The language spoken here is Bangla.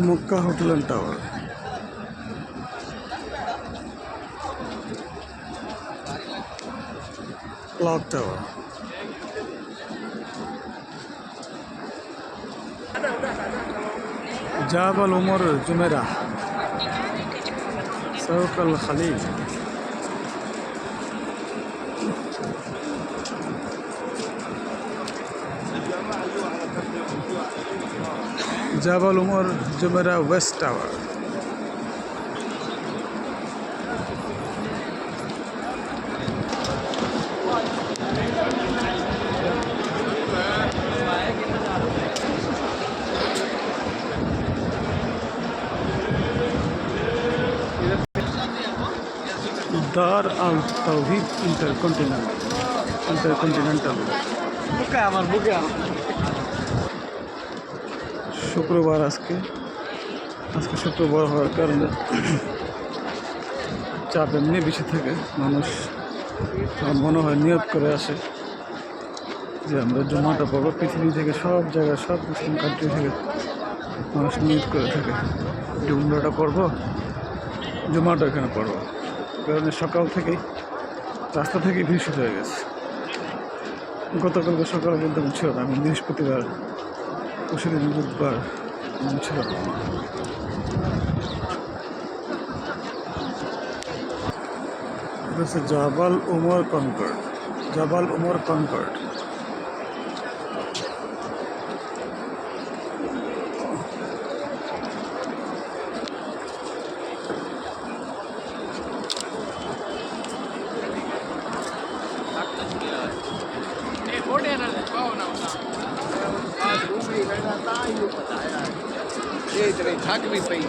Mecca hotel and tower. Clock tower. Jabal Omar Jumeirah. سوق الخليل। জাবাল উমর জুমেরা ওয়েস্ট টাওয়ার। দার আল তাওহীদ ইন্টারকন্টিনেন্টাল। শুক্রবার আজকে শুক্রবার হওয়ার কারণে চাপ এমনি বেশি থাকে। মানুষ মনে হয় নিয়ত করে আসে যে আমরা জুমাটা পড়বো। পৃথিবী থেকে সব জায়গায়, সব মুসলিম কান্ট্রি থেকে মানুষ নিয়ত করে থাকে যে উমরাটা পড়বো, জুমাটা এখানে পড়বো। কারণে সকাল থেকেই রাস্তা থেকেই ভিড় শুরু হয়ে গেছে। গতকালকে সকালে কিন্তু ছিল না। আমি বৃহস্পতিবার, পরশুদিন বুধবার ছিল না। জাবাল উমর কনকর্ড। জাবাল উমর কনকর্ড। थक भी पई